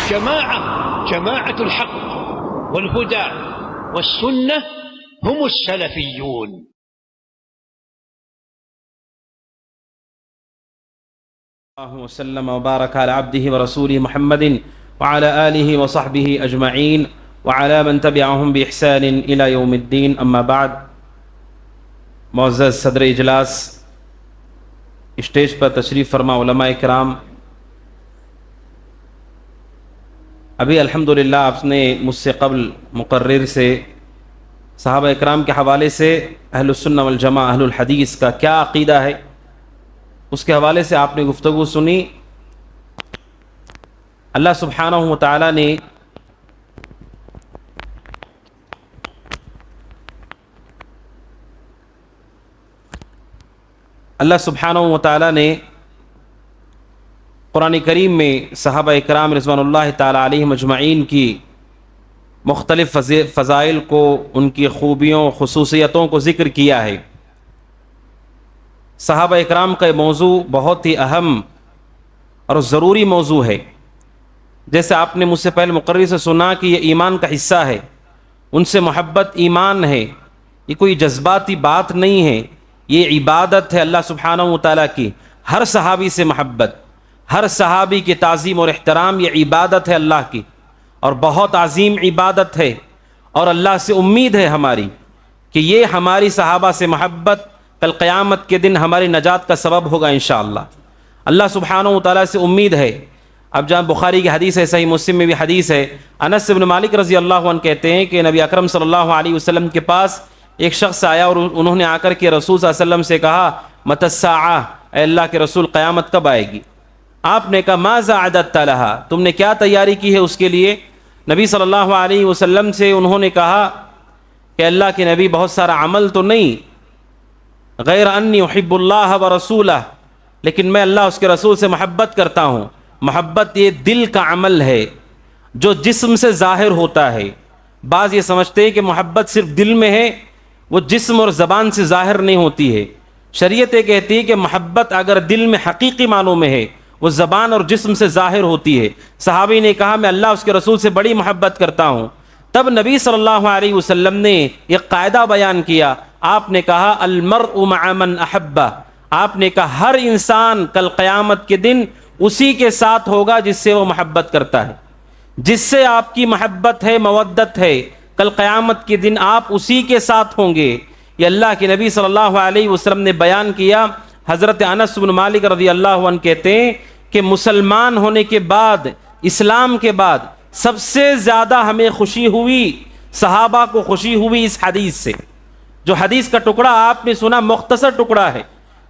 جماعة الحق والهدى والسنة هم السلفيون. الله وسلم وبارك على عبده ورسوله محمد وعلى آله وصحبه أجمعين وعلى من تبعهم بإحسان إلى يوم الدين. أما بعد، معزز صدر اجلاس، اسٹیج پر تشریف فرما علماء کرام، ابھی الحمدللہ آپ نے مجھ سے قبل مقرر سے صحابہ اکرام کے حوالے سے اہل السنہ والجماعہ اہل الحدیث کا کیا عقیدہ ہے اس کے حوالے سے آپ نے گفتگو سنی. اللہ سبحانہ و تعالیٰ نے قرآن کریم میں صحابہ اکرام رضوان اللہ تعالیٰ علیہم اجمعین کی مختلف فضائل کو، ان کی خوبیوں خصوصیتوں کو ذکر کیا ہے. صحابہ اکرام کا موضوع بہت ہی اہم اور ضروری موضوع ہے. جیسے آپ نے مجھ سے پہلے مقرر سے سنا کہ یہ ایمان کا حصہ ہے، ان سے محبت ایمان ہے، یہ کوئی جذباتی بات نہیں ہے، یہ عبادت ہے اللہ سبحانہ و تعالیٰ کی. ہر صحابی سے محبت، ہر صحابی کی تعظیم اور احترام، یہ عبادت ہے اللہ کی، اور بہت عظیم عبادت ہے. اور اللہ سے امید ہے ہماری کہ یہ ہماری صحابہ سے محبت کل قیامت کے دن ہماری نجات کا سبب ہوگا انشاءاللہ. اللہ سبحانہ و تعالیٰ سے امید ہے. اب جہاں بخاری کی حدیث ہے، صحیح مسلم میں بھی حدیث ہے، انس بن مالک رضی اللہ عنہ کہتے ہیں کہ نبی اکرم صلی اللہ علیہ وسلم کے پاس ایک شخص آیا اور انہوں نے آ کر کے رسول صلی اللہ علیہ وسلم سے کہا متی الساعہ، اے اللہ کے رسول قیامت کب آئے گی؟ آپ نے کہا ماذا اعددت لها، تم نے کیا تیاری کی ہے اس کے لیے؟ نبی صلی اللہ علیہ وسلم سے انہوں نے کہا کہ اللہ کے نبی بہت سارا عمل تو نہیں، غیر انی احب اللہ ورسولہ، لیکن میں اللہ اس کے رسول سے محبت کرتا ہوں. محبت یہ دل کا عمل ہے جو جسم سے ظاہر ہوتا ہے. بعض یہ سمجھتے ہیں کہ محبت صرف دل میں ہے، وہ جسم اور زبان سے ظاہر نہیں ہوتی ہے. شریعت یہ کہتی ہے کہ محبت اگر دل میں حقیقی معنوں میں ہے، وہ زبان اور جسم سے ظاہر ہوتی ہے. صحابی نے کہا میں اللہ اس کے رسول سے بڑی محبت کرتا ہوں. تب نبی صلی اللہ علیہ وسلم نے ایک قاعدہ بیان کیا. آپ نے کہا المرء مع من احبہ، آپ نے کہا ہر انسان کل قیامت کے دن اسی کے ساتھ ہوگا جس سے وہ محبت کرتا ہے. جس سے آپ کی محبت ہے، مودت ہے، کل قیامت کے دن آپ اسی کے ساتھ ہوں گے. یہ اللہ کے نبی صلی اللہ علیہ وسلم نے بیان کیا. حضرت انس بن مالک رضی اللہ عنہ کہتے ہیں کہ مسلمان ہونے کے بعد، اسلام کے بعد سب سے زیادہ ہمیں خوشی ہوئی، صحابہ کو خوشی ہوئی اس حدیث سے. جو حدیث کا ٹکڑا آپ نے سنا مختصر ٹکڑا ہے،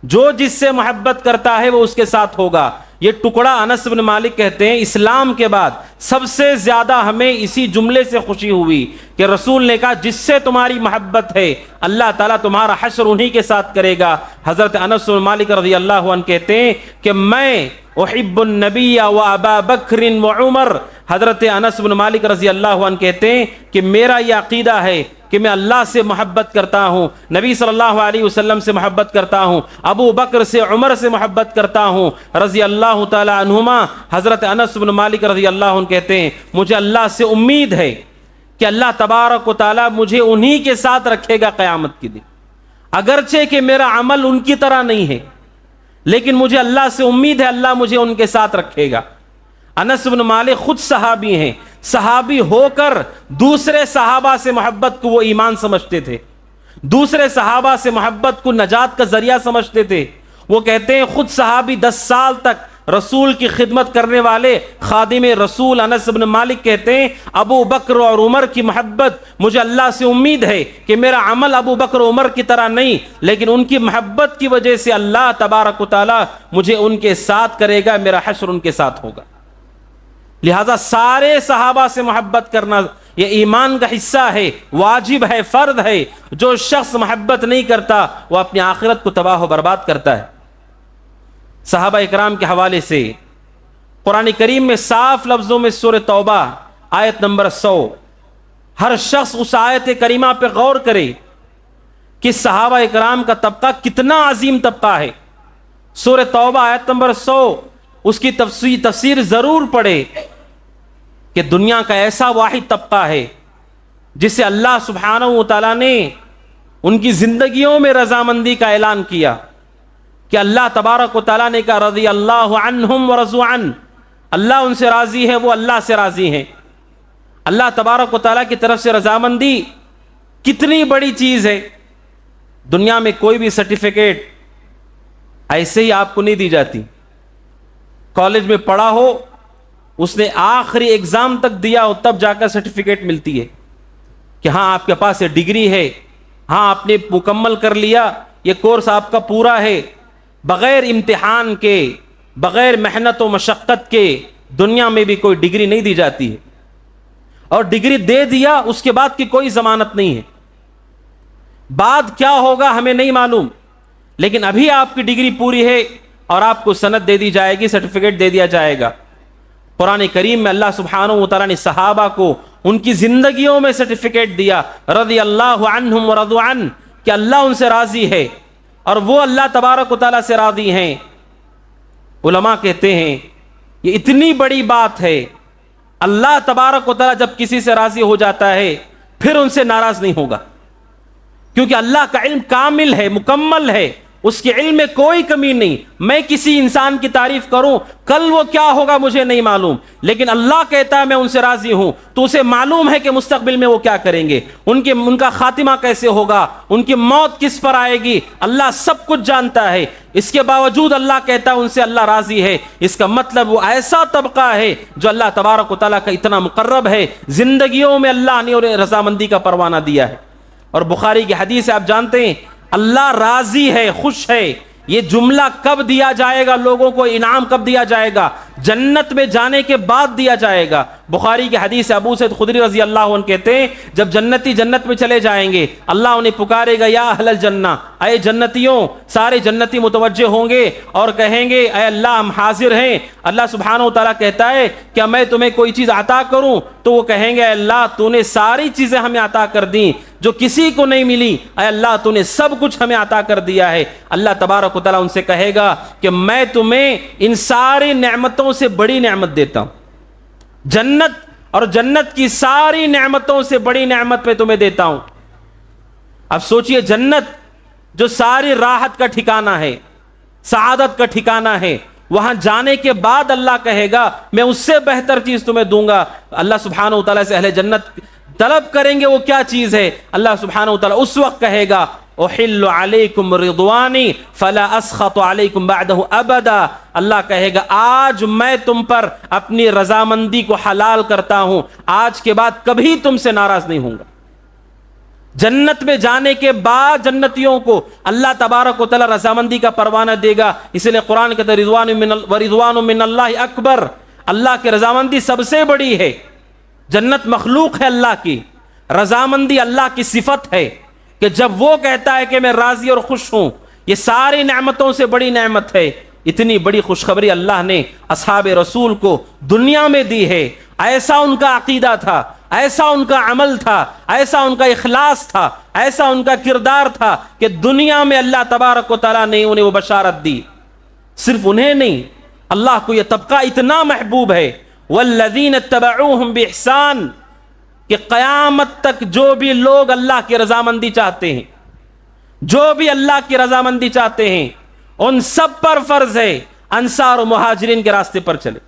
جو جس سے محبت کرتا ہے وہ اس کے ساتھ ہوگا. یہ ٹکڑا انس بن مالک کہتے ہیں اسلام کے بعد سب سے زیادہ ہمیں اسی جملے سے خوشی ہوئی کہ رسول نے کہا جس سے تمہاری محبت ہے اللہ تعالیٰ تمہارا حشر انہی کے ساتھ کرے گا. حضرت انس بن مالک رضی اللہ عنہ کہتے ہیں کہ میں احب النبی و ابا بکر و عمر، حضرت انس بن مالک رضی اللہ عنہ کہتے ہیں کہ میرا یہ عقیدہ ہے کہ میں اللہ سے محبت کرتا ہوں، نبی صلی اللہ علیہ وسلم سے محبت کرتا ہوں، ابو بکر سے، عمر سے محبت کرتا ہوں رضی اللہ تعالی عنہما. حضرت انس بن مالک رضی اللہ عنہ کہتے ہیں مجھے اللہ سے امید ہے کہ اللہ تبارک و تعالی مجھے انہی کے ساتھ رکھے گا قیامت کے دن. اگرچہ کہ میرا عمل ان کی طرح نہیں ہے، لیکن مجھے اللہ سے امید ہے اللہ مجھے ان کے ساتھ رکھے گا. انس بن مالک خود صحابی ہیں، صحابی ہو کر دوسرے صحابہ سے محبت کو وہ ایمان سمجھتے تھے، دوسرے صحابہ سے محبت کو نجات کا ذریعہ سمجھتے تھے. وہ کہتے ہیں خود صحابی 10 سال تک رسول کی خدمت کرنے والے خادم رسول انس بن مالک کہتے ہیں ابو بکر اور عمر کی محبت مجھے اللہ سے امید ہے کہ میرا عمل ابو بکر و عمر کی طرح نہیں، لیکن ان کی محبت کی وجہ سے اللہ تبارک و تعالی مجھے ان کے ساتھ کرے گا، میرا حشر ان کے ساتھ ہوگا. لہذا سارے صحابہ سے محبت کرنا یہ ایمان کا حصہ ہے، واجب ہے، فرض ہے. جو شخص محبت نہیں کرتا وہ اپنی آخرت کو تباہ و برباد کرتا ہے. صحابہ اکرام کے حوالے سے قرآن کریم میں صاف لفظوں میں سورہ توبہ آیت نمبر 100، ہر شخص اس آیت کریمہ پہ غور کرے کہ صحابہ اکرام کا طبقہ کتنا عظیم طبقہ ہے. سورہ توبہ آیت نمبر 100 اس کی تفسیر ضرور پڑھے. کہ دنیا کا ایسا واحد طبقہ ہے جسے اللہ سبحانہ و تعالیٰ نے ان کی زندگیوں میں رضامندی کا اعلان کیا کہ اللہ تبارک و تعالیٰ نے کہا رضی اللہ عنہم ورضوا عنہ، اللہ ان سے راضی ہے، وہ اللہ سے راضی ہیں۔ اللہ تبارک و تعالیٰ کی طرف سے رضامندی کتنی بڑی چیز ہے۔ دنیا میں کوئی بھی سرٹیفکیٹ ایسے ہی آپ کو نہیں دی جاتی۔ کالج میں پڑھا ہو، اس نے آخری ایگزام تک دیا ہو، تب جا کر سرٹیفکیٹ ملتی ہے کہ ہاں آپ کے پاس یہ ڈگری ہے، ہاں آپ نے مکمل کر لیا، یہ کورس آپ کا پورا ہے۔ بغیر امتحان کے، بغیر محنت و مشقت کے دنیا میں بھی کوئی ڈگری نہیں دی جاتی ہے، اور ڈگری دے دیا اس کے بعد کی کوئی ضمانت نہیں ہے۔ بعد کیا ہوگا ہمیں نہیں معلوم، لیکن ابھی آپ کی ڈگری پوری ہے اور آپ کو سند دے دی جائے گی، سرٹیفکیٹ دے دیا جائے گا۔ قرآن کریم میں اللہ سبحانہ و تعالیٰ نے صحابہ کو ان کی زندگیوں میں سرٹیفکیٹ دیا رضی اللہ عنہم ورضوا عنہ، کہ اللہ ان سے راضی ہے اور وہ اللہ تبارک و تعالیٰ سے راضی ہیں۔ علماء کہتے ہیں یہ اتنی بڑی بات ہے، اللہ تبارک و تعالیٰ جب کسی سے راضی ہو جاتا ہے پھر ان سے ناراض نہیں ہوگا، کیونکہ اللہ کا علم کامل ہے، مکمل ہے، اس کے علم میں کوئی کمی نہیں۔ میں کسی انسان کی تعریف کروں، کل وہ کیا ہوگا مجھے نہیں معلوم، لیکن اللہ کہتا ہے میں ان سے راضی ہوں، تو اسے معلوم ہے کہ مستقبل میں وہ کیا کریں گے، ان کا خاتمہ کیسے ہوگا، ان کی موت کس پر آئے گی، اللہ سب کچھ جانتا ہے۔ اس کے باوجود اللہ کہتا ہے ان سے اللہ راضی ہے، اس کا مطلب وہ ایسا طبقہ ہے جو اللہ تبارک و تعالیٰ کا اتنا مقرب ہے، زندگیوں میں اللہ نے انہیں رضامندی کا پروانہ دیا ہے۔ اور بخاری کی حدیث ہے، آپ جانتے ہیں اللہ راضی ہے، خوش ہے، یہ جملہ کب دیا جائے گا، لوگوں کو انعام کب دیا جائے گا؟ جنت میں جانے کے بعد دیا جائے گا۔ بخاری کی حدیث ابو سعید خدری رضی اللہ عنہ کہتے ہیں جب جنتی جنت میں چلے جائیں گے، اللہ انہیں پکارے گا یا اہل الجنہ، اے جنتیوں، سارے جنتی متوجہ ہوں گے اور کہیں گے اے اللہ ہم حاضر ہیں۔ اللہ سبحانہ و تعالیٰ کہتا ہے کیا میں تمہیں کوئی چیز عطا کروں؟ تو وہ کہیں گے اے اللہ تو نے ساری چیزیں ہمیں عطا کر دیں جو کسی کو نہیں ملی، اے اللہ تو نے سب کچھ ہمیں عطا کر دیا ہے۔ اللہ تبارک و تعالیٰ ان سے کہے گا کہ میں تمہیں ان ساری نعمتوں سے بڑی نعمت دیتا ہوں، جنت اور جنت کی ساری نعمتوں سے بڑی نعمت میں تمہیں دیتا ہوں۔ اب سوچئے جنت جو ساری راحت کا ٹھکانہ ہے، سعادت کا ٹھکانہ ہے، وہاں جانے کے بعد اللہ کہے گا میں اس سے بہتر چیز تمہیں دوں گا۔ اللہ سبحانہ و تعالیٰ سے اہل جنت طلب کریں گے وہ کیا چیز ہے، اللہ سبحانہ و تعالیٰ اس وقت کہے گا احل علیکم رضوانی فلا اسخط علیکم بعدہ ابدا، اللہ کہے گا آج میں تم پر اپنی رضامندی کو حلال کرتا ہوں، آج کے بعد کبھی تم سے ناراض نہیں ہوں گا۔ جنت میں جانے کے بعد جنتیوں کو اللہ تبارک و تعالیٰ رضامندی کا پروانہ دے گا، اس لیے قرآن کہتا ہے رضوان من اللہ اکبر، اللہ کی رضامندی سب سے بڑی ہے۔ جنت مخلوق ہے اللہ کی، رضامندی اللہ کی صفت ہے کہ جب وہ کہتا ہے کہ میں راضی اور خوش ہوں، یہ ساری نعمتوں سے بڑی نعمت ہے۔ اتنی بڑی خوشخبری اللہ نے اصحاب رسول کو دنیا میں دی ہے، ایسا ان کا عقیدہ تھا، ایسا ان کا عمل تھا، ایسا ان کا اخلاص تھا، ایسا ان کا کردار تھا کہ دنیا میں اللہ تبارک و تعالیٰ نے انہیں وہ بشارت دی۔ صرف انہیں نہیں، اللہ کو یہ طبقہ اتنا محبوب ہے والذین اتبعوہم بإحسان کہ قیامت تک جو بھی لوگ اللہ کی رضامندی چاہتے ہیں، جو بھی اللہ کی رضامندی چاہتے ہیں، ان سب پر فرض ہے انصار و مہاجرین کے راستے پر چلے۔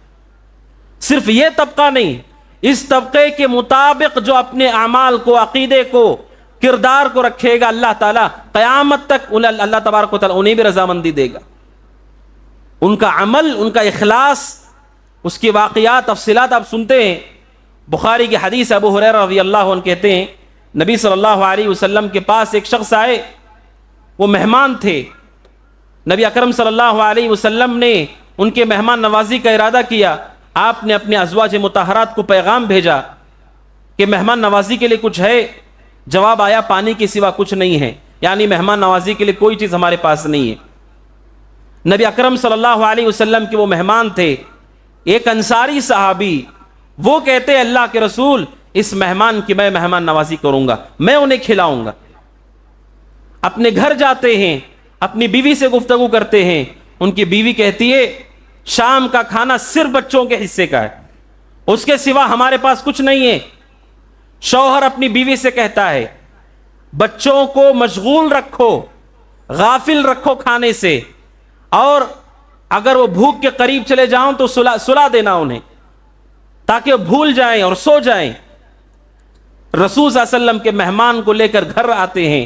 صرف یہ طبقہ نہیں، اس طبقے کے مطابق جو اپنے اعمال کو، عقیدے کو، کردار کو رکھے گا، اللہ تعالیٰ قیامت تک اللہ تبارک و تعالیٰ انہیں بھی رضامندی دے گا۔ ان کا عمل، ان کا اخلاص، اس کی واقعات، تفصیلات آپ سنتے ہیں۔ بخاری کی حدیث ابو ہریرہ رضی اللہ عنہ کہتے ہیں نبی صلی اللہ علیہ وسلم کے پاس ایک شخص آئے، وہ مہمان تھے۔ نبی اکرم صلی اللہ علیہ وسلم نے ان کے مہمان نوازی کا ارادہ کیا، آپ نے اپنے ازواج مطہرات کو پیغام بھیجا کہ مہمان نوازی کے لیے کچھ ہے؟ جواب آیا پانی کے سوا کچھ نہیں ہے، یعنی مہمان نوازی کے لیے کوئی چیز ہمارے پاس نہیں ہے۔ نبی اکرم صلی اللہ علیہ وسلم کے وہ مہمان تھے، ایک انصاری صحابی، وہ کہتے ہیں اللہ کے رسول اس مہمان کی میں مہمان نوازی کروں گا، میں انہیں کھلاؤں گا۔ اپنے گھر جاتے ہیں، اپنی بیوی سے گفتگو کرتے ہیں، ان کی بیوی کہتی ہے شام کا کھانا صرف بچوں کے حصے کا ہے، اس کے سوا ہمارے پاس کچھ نہیں ہے. شوہر اپنی بیوی سے کہتا ہے بچوں کو مشغول رکھو، غافل رکھو کھانے سے، اور اگر وہ بھوک کے قریب چلے جاؤں تو سلا دینا انہیں تاکہ وہ بھول جائیں اور سو جائیں. رسول صلی اللہ علیہ وسلم کے مہمان کو لے کر گھر آتے ہیں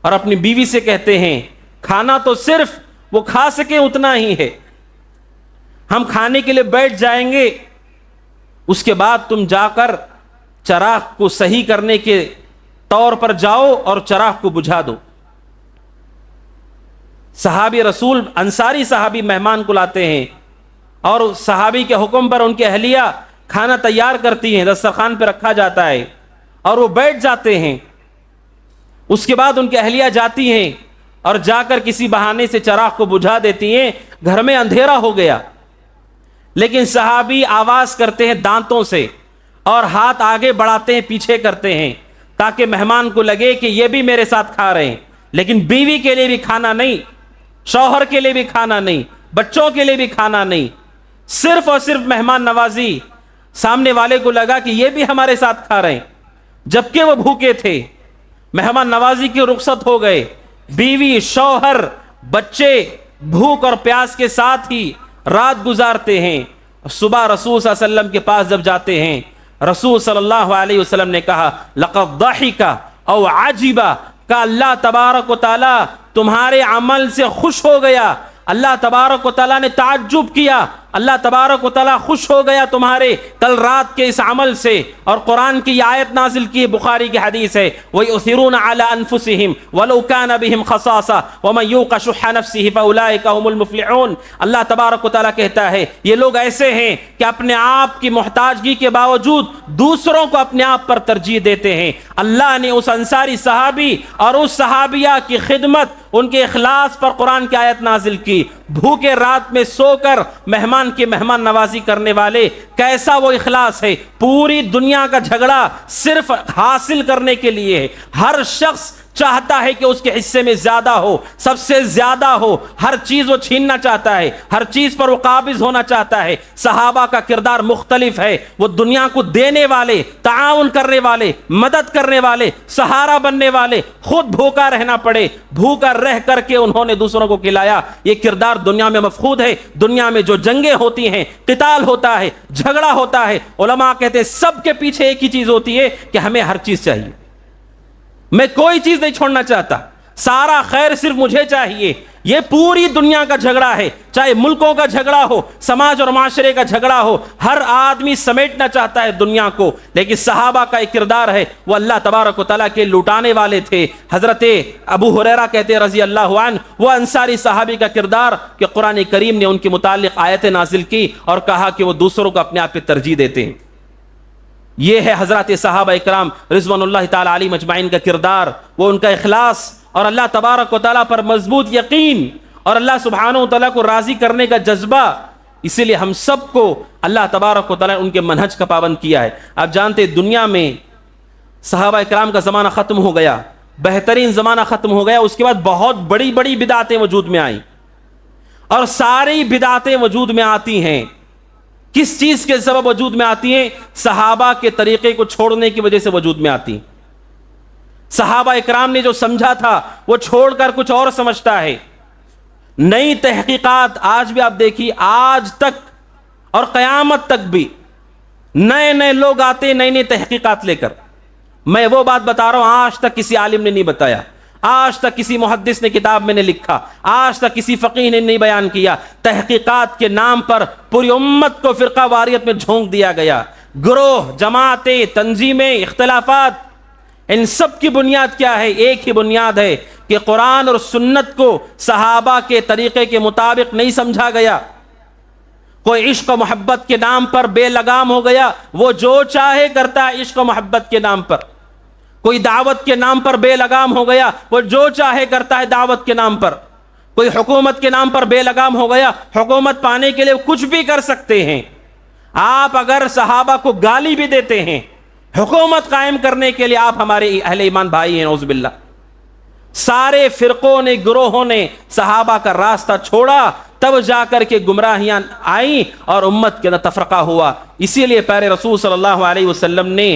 اور اپنی بیوی سے کہتے ہیں کھانا تو صرف وہ کھا سکیں اتنا ہی ہے، ہم کھانے کے لیے بیٹھ جائیں گے، اس کے بعد تم جا کر چراغ کو صحیح کرنے کے طور پر جاؤ اور چراغ کو بجھا دو. صحابی رسول انصاری صحابی مہمان کو لاتے ہیں اور صحابی کے حکم پر ان کی اہلیہ کھانا تیار کرتی ہیں، دسترخوان پہ رکھا جاتا ہے اور وہ بیٹھ جاتے ہیں. اس کے بعد ان کی اہلیہ جاتی ہیں اور جا کر کسی بہانے سے چراغ کو بجھا دیتی ہیں. گھر میں اندھیرا ہو گیا، لیکن صحابی آواز کرتے ہیں دانتوں سے اور ہاتھ آگے بڑھاتے ہیں، پیچھے کرتے ہیں تاکہ مہمان کو لگے کہ یہ بھی میرے ساتھ کھا رہے ہیں. لیکن بیوی کے لیے بھی کھانا نہیں، شوہر کے لیے بھی کھانا نہیں، بچوں کے لیے بھی کھانا نہیں، صرف اور صرف مہمان نوازی. سامنے والے کو لگا کہ یہ بھی ہمارے ساتھ کھا رہے ہیں جبکہ وہ بھوکے تھے. مہمان نوازی کی رخصت ہو گئے، بیوی، شوہر، بچے بھوک اور پیاس کے ساتھ ہی رات گزارتے ہیں. صبح رسول صلی اللہ علیہ وسلم کے پاس جب جاتے ہیں، رسول صلی اللہ علیہ وسلم نے کہا لقد ضحک او عجب، کہ اللہ تبارک و تعالی تمہارے عمل سے خوش ہو گیا. اللہ تبارک و تعالیٰ نے تعجب کیا، اللہ تبارک و تعالیٰ خوش ہو گیا تمہارے کل رات کے اس عمل سے. اور قرآن کی آیت نازل کی، بخاری کی حدیث ہے وَيُؤْثِرُونَ عَلَىٰ أَنفُسِهِمْ وَلَوْ كَانَ بِهِمْ خَصَاصَةٌ وَمَن يُوقَ شُحَّ نَفْسِهِ فَأُولَٰئِكَ هُمُ الْمُفْلِحُونَ. اللہ تبارک و تعالیٰ کہتا ہے یہ لوگ ایسے ہیں کہ اپنے آپ کی محتاجگی کے باوجود دوسروں کو اپنے آپ پر ترجیح دیتے ہیں. اللہ نے اس انصاری صحابی اور اس صحابیہ کی خدمت، ان کے اخلاص پر قرآن کی آیت نازل کی. بھوکے رات میں سو کر مہمان کی مہمان نوازی کرنے والے، کیسا وہ اخلاص ہے. پوری دنیا کا جھگڑا صرف حاصل کرنے کے لیے ہے. ہر شخص چاہتا ہے کہ اس کے حصے میں زیادہ ہو، سب سے زیادہ ہو. ہر چیز وہ چھیننا چاہتا ہے، ہر چیز پر وہ قابض ہونا چاہتا ہے. صحابہ کا کردار مختلف ہے. وہ دنیا کو دینے والے، تعاون کرنے والے، مدد کرنے والے، سہارا بننے والے. خود بھوکا رہنا پڑے، بھوکا رہ کر کے انہوں نے دوسروں کو کھلایا. یہ کردار دنیا میں مفقود ہے. دنیا میں جو جنگیں ہوتی ہیں، قتال ہوتا ہے، جھگڑا ہوتا ہے، علماء کہتے ہیں سب کے پیچھے ایک ہی چیز ہوتی ہے کہ ہمیں ہر چیز چاہیے. میں کوئی چیز نہیں چھوڑنا چاہتا، سارا خیر صرف مجھے چاہیے. یہ پوری دنیا کا جھگڑا ہے، چاہے ملکوں کا جھگڑا ہو، سماج اور معاشرے کا جھگڑا ہو. ہر آدمی سمیٹنا چاہتا ہے دنیا کو. لیکن صحابہ کا ایک کردار ہے، وہ اللہ تبارک و تعالیٰ کے لوٹانے والے تھے. حضرت ابو ہریرہ کہتے ہیں رضی اللہ عنہ، وہ انصاری صحابی کا کردار کہ قرآن کریم نے ان کے متعلق آیتیں نازل کی اور کہا کہ وہ دوسروں کو اپنے آپ پہ ترجیح دیتے ہیں. یہ ہے حضرات صحابہ اکرام رضوان اللہ تعالی علیہم اجمعین کا کردار. وہ ان کا اخلاص اور اللہ تبارک و تعالیٰ پر مضبوط یقین اور اللہ سبحانہ و تعالیٰ کو راضی کرنے کا جذبہ. اسی لیے ہم سب کو اللہ تبارک و تعالیٰ ان کے منہج کا پابند کیا ہے. آپ جانتے ہیں دنیا میں صحابہ اکرام کا زمانہ ختم ہو گیا، بہترین زمانہ ختم ہو گیا. اس کے بعد بہت بڑی بڑی بدعتیں وجود میں آئیں، اور ساری بدعتیں وجود میں آتی ہیں کس چیز کے سبب وجود میں آتی ہیں؟ صحابہ کے طریقے کو چھوڑنے کی وجہ سے وجود میں آتی ہیں. صحابہ اکرام نے جو سمجھا تھا وہ چھوڑ کر کچھ اور سمجھتا ہے. نئی تحقیقات آج بھی آپ دیکھیے، آج تک اور قیامت تک بھی نئے نئے لوگ آتے ہیں نئی نئی تحقیقات لے کر. میں وہ بات بتا رہا ہوں آج تک کسی عالم نے نہیں بتایا، آج تک کسی محدث نے کتاب میں نے لکھا، آج تک کسی فقیہ نے نہیں بیان کیا. تحقیقات کے نام پر پوری امت کو فرقہ واریت میں جھونک دیا گیا. گروہ، جماعتیں، تنظیمیں، اختلافات، ان سب کی بنیاد کیا ہے؟ ایک ہی بنیاد ہے کہ قرآن اور سنت کو صحابہ کے طریقے کے مطابق نہیں سمجھا گیا. کوئی عشق و محبت کے نام پر بے لگام ہو گیا، وہ جو چاہے کرتا ہے عشق و محبت کے نام پر. کوئی دعوت کے نام پر بے لگام ہو گیا، وہ جو چاہے کرتا ہے دعوت کے نام پر. کوئی حکومت کے نام پر بے لگام ہو گیا، حکومت پانے کے لیے کچھ بھی کر سکتے ہیں. آپ اگر صحابہ کو گالی بھی دیتے ہیں، حکومت قائم کرنے کے لیے آپ ہمارے اہل ایمان بھائی ہیں، نعوذ باللہ. سارے فرقوں نے، گروہوں نے صحابہ کا راستہ چھوڑا، تب جا کر کے گمراہیاں آئیں اور امت کے اندر تفرقہ ہوا۔ اسی لیے پیارے رسول صلی اللہ علیہ وسلم نے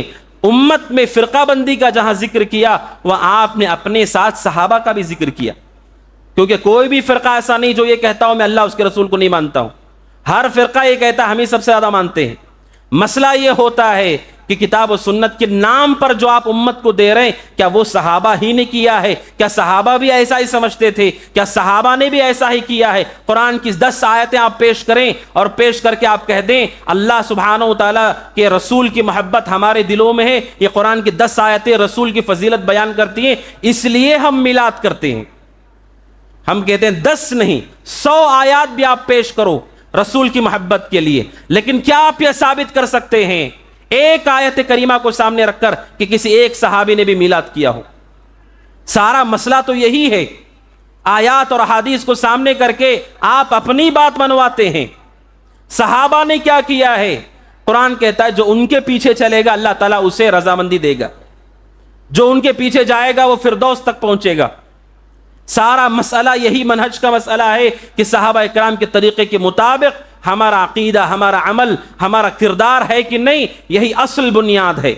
امت میں فرقہ بندی کا جہاں ذکر کیا، وہ آپ نے اپنے ساتھ صحابہ کا بھی ذکر کیا، کیونکہ کوئی بھی فرقہ ایسا نہیں جو یہ کہتا ہو میں اللہ اس کے رسول کو نہیں مانتا ہوں۔ ہر فرقہ یہ کہتا ہے ہم ہی سب سے زیادہ مانتے ہیں۔ مسئلہ یہ ہوتا ہے کہ کتاب و سنت کے نام پر جو آپ امت کو دے رہے ہیں، کیا وہ صحابہ ہی نے کیا ہے؟ کیا صحابہ بھی ایسا ہی سمجھتے تھے؟ کیا صحابہ نے بھی ایسا ہی کیا ہے؟ قرآن کی 10 آیتیں آپ پیش کریں اور پیش کر کے آپ کہہ دیں اللہ سبحانہ و تعالیٰ کے رسول کی محبت ہمارے دلوں میں ہے، یہ قرآن کی 10 آیتیں رسول کی فضیلت بیان کرتی ہیں، اس لیے ہم میلاد کرتے ہیں۔ ہم کہتے ہیں 10 نہیں 100 آیات بھی آپ پیش کرو رسول کی محبت کے لیے، لیکن کیا آپ یہ ثابت کر سکتے ہیں ایک آیت کریمہ کو سامنے رکھ کر کہ کسی ایک صحابی نے بھی میلاد کیا ہو؟ سارا مسئلہ تو یہی ہے، آیات اور احادیث کو سامنے کر کے آپ اپنی بات منواتے ہیں۔ صحابہ نے کیا کیا ہے؟ قرآن کہتا ہے جو ان کے پیچھے چلے گا اللہ تعالیٰ اسے رضامندی دے گا، جو ان کے پیچھے جائے گا وہ فردوس تک پہنچے گا۔ سارا مسئلہ یہی منہج کا مسئلہ ہے کہ صحابہ اکرام کے طریقے کے مطابق ہمارا عقیدہ، ہمارا عمل، ہمارا کردار ہے کہ نہیں، یہی اصل بنیاد ہے۔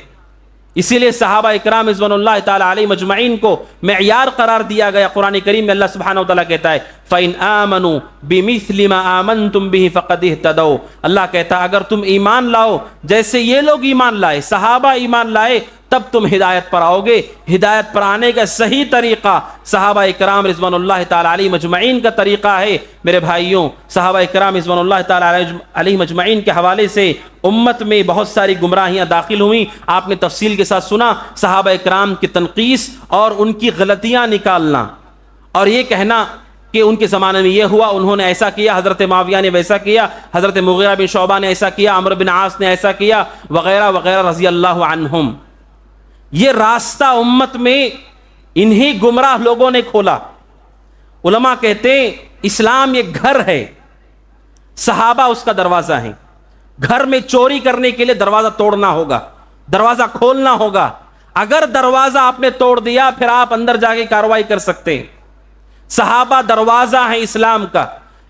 اسی لیے صحابہ اکرام رضوان اللہ تعالی علیہ مجمعین کو معیار قرار دیا گیا۔ قرآن کریم میں اللہ سبحانہ و تعالیٰ کہتا ہے فَإِنْ آمَنُوا بِمِثْلِ مَا آمَنْتُمْ بِهِ فَقَدْ اهْتَدَوْا، اللہ کہتا ہے اگر تم ایمان لاؤ جیسے یہ لوگ ایمان لائے، صحابہ ایمان لائے، تب تم ہدایت پر آؤ گے۔ ہدایت پر آنے کا صحیح طریقہ صحابہ اکرام رضوان اللہ تعالی علیہ مجمعین کا طریقہ ہے۔ میرے بھائیوں، صحابہ اکرام رضوان اللہ تعالی علیہ مجمعین کے حوالے سے امت میں بہت ساری گمراہیاں داخل ہوئیں۔ آپ نے تفصیل کے ساتھ سنا صحابہ اکرام کی تنقیص اور ان کی غلطیاں نکالنا، اور یہ کہنا کہ ان کے زمانے میں یہ ہوا، انہوں نے ایسا کیا، حضرت معاویہ نے ویسا کیا، حضرت مغیرہ بن شعبہ نے ایسا کیا، عمرو بن عاص نے ایسا کیا، وغیرہ وغیرہ رضی اللہ عنہم۔ یہ راستہ امت میں انہی گمراہ لوگوں نے کھولا۔ علماء کہتے ہیں اسلام یہ گھر ہے، صحابہ اس کا دروازہ ہیں۔ گھر میں چوری کرنے کے لیے دروازہ توڑنا ہوگا، دروازہ کھولنا ہوگا۔ اگر دروازہ آپ نے توڑ دیا پھر آپ اندر جا کے کارروائی کر سکتے ہیں۔ صحابہ دروازہ ہے اسلام کا،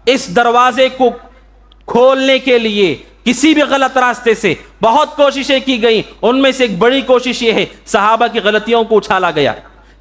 اس دروازے کو کھولنے کے لیے کسی بھی غلط راستے سے بہت کوششیں کی گئیں، ان میں سے ایک بڑی کوشش یہ ہے صحابہ کی غلطیوں کو اچھالا گیا۔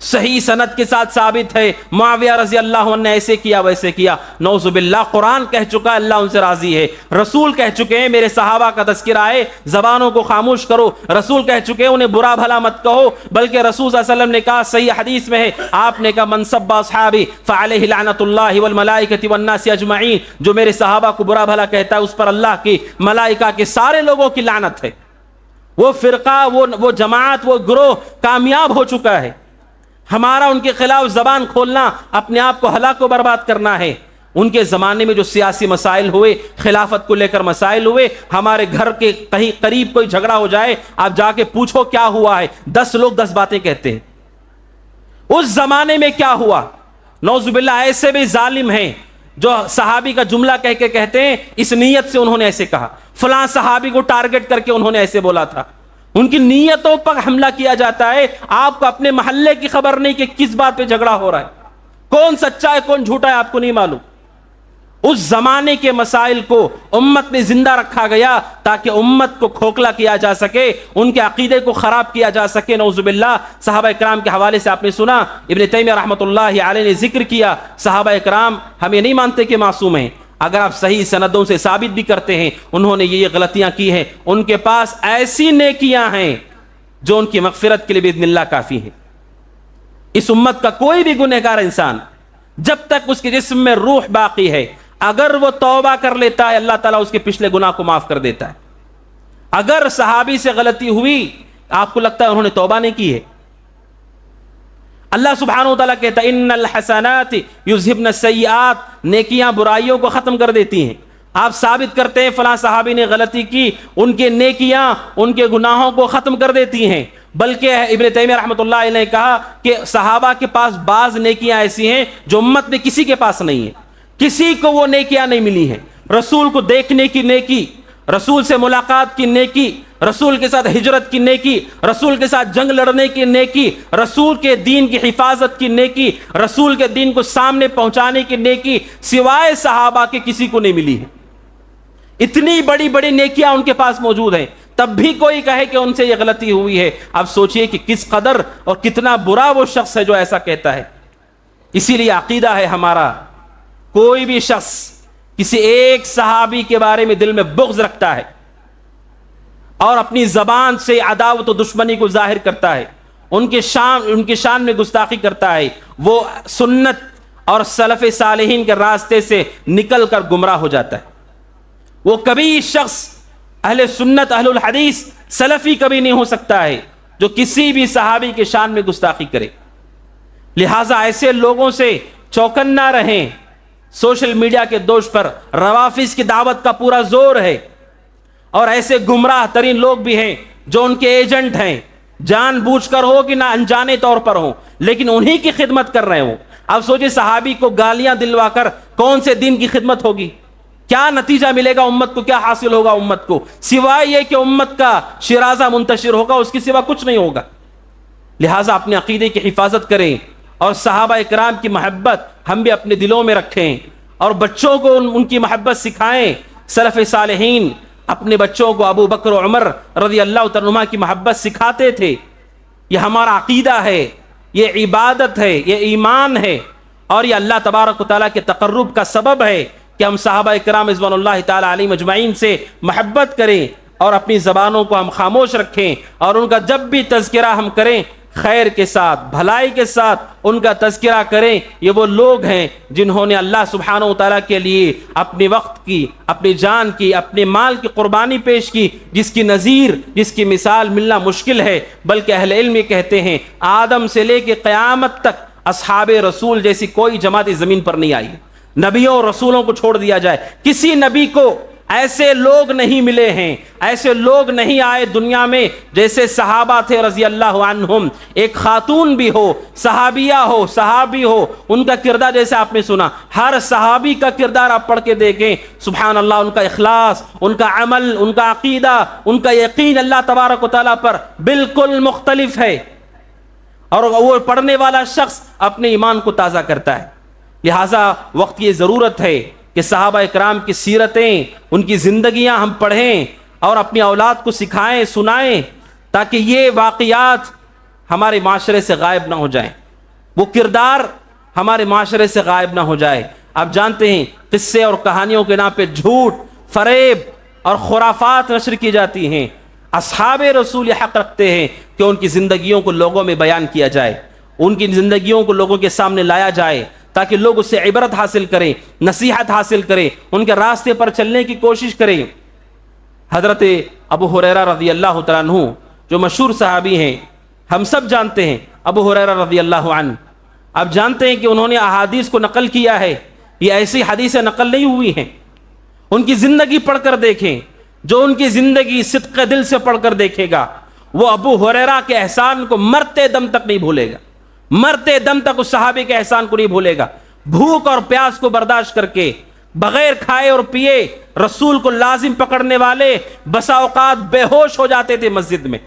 صحیح سند کے ساتھ ثابت ہے معاویہ رضی اللہ عنہ نے ایسے کیا ویسے کیا، نعوذ باللہ۔ قرآن کہہ چکا ہے اللہ ان سے راضی ہے، رسول کہہ چکے ہیں میرے صحابہ کا تذکرہ ہے، زبانوں کو خاموش کرو، رسول کہہ چکے ہیں انہیں برا بھلا مت کہو، بلکہ رسول صلی اللہ علیہ وسلم نے کہا، صحیح حدیث میں ہے، آپ نے کہا من سب اصحابی فعلیہ لعنت اللہ والملائکۃ والناس اجمعین، جو میرے صحابہ کو برا بھلا کہتا ہے اس پر اللہ کی، ملائکہ کے، سارے لوگوں کی لعنت ہے۔ وہ فرقہ، وہ جماعت، وہ گروہ کامیاب ہو چکا ہے۔ ہمارا ان کے خلاف زبان کھولنا اپنے آپ کو ہلاک و برباد کرنا ہے۔ ان کے زمانے میں جو سیاسی مسائل ہوئے، خلافت کو لے کر مسائل ہوئے، ہمارے گھر کے کہیں قریب کوئی جھگڑا ہو جائے، آپ جا کے پوچھو کیا ہوا ہے، 10 لوگ 10 باتیں کہتے ہیں۔ اس زمانے میں کیا ہوا؟ نعوذ باللہ ایسے بھی ظالم ہیں جو صحابی کا جملہ کہہ کے کہتے ہیں اس نیت سے انہوں نے ایسے کہا، فلاں صحابی کو ٹارگٹ کر کے انہوں نے ایسے بولا تھا۔ ان کی نیتوں پر حملہ کیا جاتا ہے۔ آپ کو اپنے محلے کی خبر نہیں کہ کس بات پہ جھگڑا ہو رہا ہے، کون سچا ہے کون جھوٹا ہے آپ کو نہیں معلوم۔ اس زمانے کے مسائل کو امت میں زندہ رکھا گیا تاکہ امت کو کھوکھلا کیا جا سکے، ان کے عقیدے کو خراب کیا جا سکے، نعوذ باللہ۔ صحابہ اکرام کے حوالے سے آپ نے سنا، ابن تیمیہ رحمۃ اللہ علیہ نے ذکر کیا، صحابہ اکرام ہم یہ نہیں مانتے کہ معصوم ہیں، اگر آپ صحیح سندوں سے ثابت بھی کرتے ہیں انہوں نے یہ غلطیاں کی ہیں، ان کے پاس ایسی نیکیاں ہیں جو ان کی مغفرت کے لیے باذن اللہ کافی ہیں۔ اس امت کا کوئی بھی گنہگار انسان جب تک اس کے جسم میں روح باقی ہے، اگر وہ توبہ کر لیتا ہے اللہ تعالیٰ اس کے پچھلے گناہ کو معاف کر دیتا ہے۔ اگر صحابی سے غلطی ہوئی، آپ کو لگتا ہے انہوں نے توبہ نہیں کی ہے، اللہ سبحانہ و تعالیٰ کہتا ہے ان الحسنات یذہبن السیئات، نیکیاں برائیوں کو ختم کر دیتی ہیں۔ آپ ثابت کرتے ہیں فلاں صحابی نے غلطی کی، ان کے نیکیاں ان کے گناہوں کو ختم کر دیتی ہیں۔ بلکہ ابن تیمیہ رحمۃ اللہ علیہ نے کہا کہ صحابہ کے پاس بعض نیکیاں ایسی ہیں جو امت میں کسی کے پاس نہیں ہیں، کسی کو وہ نیکیاں نہیں ملی ہیں۔ رسول کو دیکھنے کی نیکی، رسول سے ملاقات کی نیکی، رسول کے ساتھ ہجرت کی نیکی، رسول کے ساتھ جنگ لڑنے کی نیکی، رسول کے دین کی حفاظت کی نیکی، رسول کے دین کو سامنے پہنچانے کی نیکی سوائے صحابہ کے کسی کو نہیں ملی ہے۔ اتنی بڑی بڑی نیکیاں ان کے پاس موجود ہیں، تب بھی کوئی کہے کہ ان سے یہ غلطی ہوئی ہے، اب سوچئے کہ کس قدر اور کتنا برا وہ شخص ہے جو ایسا کہتا ہے۔ اسی لیے عقیدہ ہے ہمارا، کوئی بھی شخص کسی ایک صحابی کے بارے میں دل میں بغض رکھتا ہے اور اپنی زبان سے عداوت و دشمنی کو ظاہر کرتا ہے، ان کے شان میں گستاخی کرتا ہے، وہ سنت اور سلف صالحین کے راستے سے نکل کر گمراہ ہو جاتا ہے۔ وہ کبھی شخص اہل سنت، اہل الحدیث، سلفی کبھی نہیں ہو سکتا ہے جو کسی بھی صحابی کے شان میں گستاخی کرے۔ لہٰذا ایسے لوگوں سے چوکنا رہیں۔ سوشل میڈیا کے دوش پر روافض کی دعوت کا پورا زور ہے، اور ایسے گمراہ ترین لوگ بھی ہیں جو ان کے ایجنٹ ہیں، جان بوجھ کر ہو کہ نہ انجانے طور پر ہو، لیکن انہی کی خدمت کر رہے ہوں۔ اب سوچے صحابی کو گالیاں دلوا کر کون سے دین کی خدمت ہوگی؟ کیا نتیجہ ملے گا امت کو؟ کیا حاصل ہوگا امت کو؟ سوائے یہ کہ امت کا شرازہ منتشر ہوگا، اس کے سوا کچھ نہیں ہوگا۔ لہٰذا اپنے عقیدے کی حفاظت کریں اور صحابہ اکرام کی محبت ہم بھی اپنے دلوں میں رکھیں، اور بچوں کو ان کی محبت سکھائیں۔ سلف صالحین اپنے بچوں کو ابو بکر و عمر رضی اللہ تعالیٰ عنہما کی محبت سکھاتے تھے۔ یہ ہمارا عقیدہ ہے، یہ عبادت ہے، یہ ایمان ہے، اور یہ اللہ تبارک و تعالیٰ کے تقرب کا سبب ہے کہ ہم صحابہ اکرام رضوان اللہ تعالیٰ علیہم اجمعین سے محبت کریں اور اپنی زبانوں کو ہم خاموش رکھیں، اور ان کا جب بھی تذکرہ ہم کریں خیر کے ساتھ، بھلائی کے ساتھ ان کا تذکرہ کریں۔ یہ وہ لوگ ہیں جنہوں نے اللہ سبحانہ و تعالیٰ کے لیے اپنے وقت کی، اپنی جان کی، اپنے مال کی قربانی پیش کی، جس کی نظیر، جس کی مثال ملنا مشکل ہے۔ بلکہ اہل علم یہ کہتے ہیں آدم سے لے کے قیامت تک اصحاب رسول جیسی کوئی جماعت اس زمین پر نہیں آئی۔ نبیوں اور رسولوں کو چھوڑ دیا جائے، کسی نبی کو ایسے لوگ نہیں ملے ہیں، ایسے لوگ نہیں آئے دنیا میں جیسے صحابہ تھے رضی اللہ عنہم۔ ایک خاتون بھی ہو، صحابیہ ہو، صحابی ہو، ان کا کردار جیسے آپ نے سنا، ہر صحابی کا کردار آپ پڑھ کے دیکھیں، سبحان اللہ، ان کا اخلاص، ان کا عمل، ان کا عقیدہ، ان کا یقین اللہ تبارک و تعالیٰ پر بالکل مختلف ہے، اور وہ پڑھنے والا شخص اپنے ایمان کو تازہ کرتا ہے۔ لہٰذا وقت کی ضرورت ہے کہ صحابہ اکرام کی سیرتیں، ان کی زندگیاں ہم پڑھیں اور اپنی اولاد کو سکھائیں، سنائیں، تاکہ یہ واقعات ہمارے معاشرے سے غائب نہ ہو جائیں، وہ کردار ہمارے معاشرے سے غائب نہ ہو جائے۔ آپ جانتے ہیں قصے اور کہانیوں کے نام پہ جھوٹ، فریب اور خرافات نشر کی جاتی ہیں۔ اصحاب رسول یہ حق رکھتے ہیں کہ ان کی زندگیوں کو لوگوں میں بیان کیا جائے، ان کی زندگیوں کو لوگوں کے سامنے لایا جائے، تاکہ لوگ اس سے عبرت حاصل کریں، نصیحت حاصل کریں، ان کے راستے پر چلنے کی کوشش کریں۔ حضرت ابو ہریرہ رضی اللہ تعالیٰ عنہ جو مشہور صحابی ہیں، ہم سب جانتے ہیں ابو ہریرہ رضی اللہ عنہ۔ آپ جانتے ہیں کہ انہوں نے احادیث کو نقل کیا ہے، یہ ایسی حدیثیں نقل نہیں ہوئی ہیں۔ ان کی زندگی پڑھ کر دیکھیں، جو ان کی زندگی صدق دل سے پڑھ کر دیکھے گا، وہ ابو ہریرہ کے احسان کو مرتے دم تک نہیں بھولے گا، مرتے دم تک اس صحابی کے احسان کو نہیں بھولے گا۔ بھوک اور پیاس کو برداشت کر کے، بغیر کھائے اور پیے رسول کو لازم پکڑنے والے بسا اوقات بے ہوش ہو جاتے تھے مسجد میں،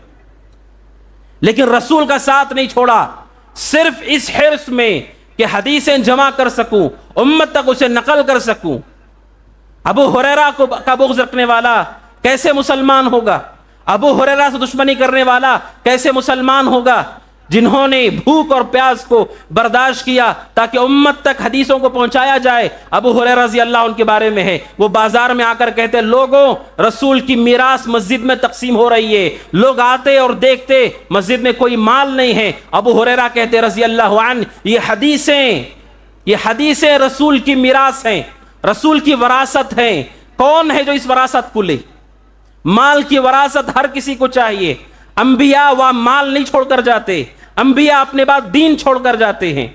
لیکن رسول کا ساتھ نہیں چھوڑا، صرف اس حرص میں کہ حدیثیں جمع کر سکوں، امت تک اسے نقل کر سکوں۔ ابو ہریرہ کو کا بغض رکھنے والا کیسے مسلمان ہوگا؟ ابو ہریرہ سے دشمنی کرنے والا کیسے مسلمان ہوگا؟ جنہوں نے بھوک اور پیاس کو برداشت کیا تاکہ امت تک حدیثوں کو پہنچایا جائے۔ ابو ہریرہ رضی اللہ عنہ کے بارے میں ہے، وہ بازار میں آ کر کہتے لوگوں رسول کی میراث مسجد میں تقسیم ہو رہی ہے، لوگ آتے اور دیکھتے مسجد میں کوئی مال نہیں ہے۔ ابو ہریرہ کہتے رضی اللہ عنہ یہ حدیثیں رسول کی میراث ہیں، رسول کی وراثت ہیں۔ کون ہے جو اس وراثت کو لے؟ مال کی وراثت ہر کسی کو چاہیے۔ انبیاء وہ مال نہیں چھوڑ کر جاتے، انبیاء اپنے بعد دین چھوڑ کر جاتے ہیں۔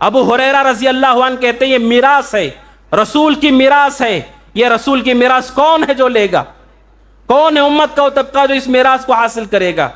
ابو ہریرہ رضی اللہ عنہ کہتے ہیں یہ میراث ہے، رسول کی میراث ہے۔ یہ رسول کی میراث کون ہے جو لے گا؟ کون ہے امت کا وہ طبقہ جو اس میراث کو حاصل کرے گا؟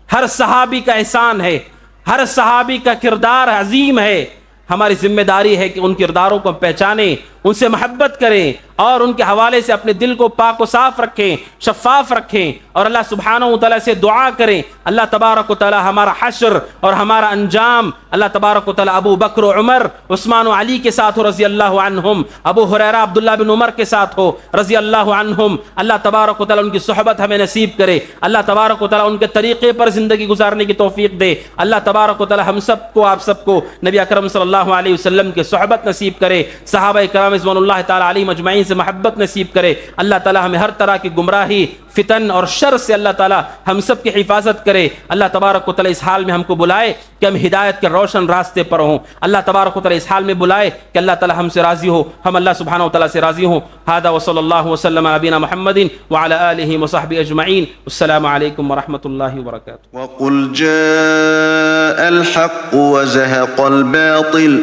ہر صحابی کا احسان ہے، ہر صحابی کا کردار عظیم ہے۔ ہماری ذمہ داری ہے کہ ان کرداروں کو پہچانیں، ان سے محبت کریں اور ان کے حوالے سے اپنے دل کو پاک و صاف رکھیں، شفاف رکھیں، اور اللہ سبحانہ و تعالیٰ سے دعا کریں اللہ تبارک و تعالیٰ ہمارا حشر اور ہمارا انجام اللہ تبارک و تعالیٰ ابو بکر و عمر عثمان و علی کے ساتھ ہو رضی اللہ عنہم، ابو ہریرہ عبداللہ بن عمر کے ساتھ ہو رضی اللہ عنہم، اللہ تبارک و تعالیٰ ان کی صحبت ہمیں نصیب کرے، اللہ تبارک و تعالیٰ ان کے طریقے پر زندگی گزارنے کی توفیق دے، اللہ تبارک و تعالیٰ ہم سب کو آپ سب کو نبی اکرم صلی اللہ علیہ وسلم کے صحبت نصیب کرے، صحابہ کرام رضوان اللہ تعالیٰ علیہم اجمعین سے محبت نصیب کرے، اللہ تعالیٰ ہمیں ہر طرح کی گمراہی، فتن اور شر سے اللہ تعالیٰ ہم سب کی حفاظت کرے، اللہ تبارک و تعالیٰ اس حال میں ہم کو بلائے کہ ہم ہدایت کے روشن راستے پر ہوں، اللہ تبارک و تعالیٰ اس حال میں بلائے کہ اللہ تعالیٰ ہم سے راضی ہو، ہم اللہ سبحانہ و تعالیٰ سے راضی ہوں۔ ھذا وصلی اللہ وسلم علی نبینا محمد وعلی آلہ وصحبہ اجمعین، السلام علیکم ورحمۃ اللہ وبرکاتہ۔ وقل جاء الحق وزهق الباطل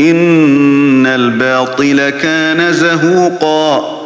إن الباطل كان زهوقا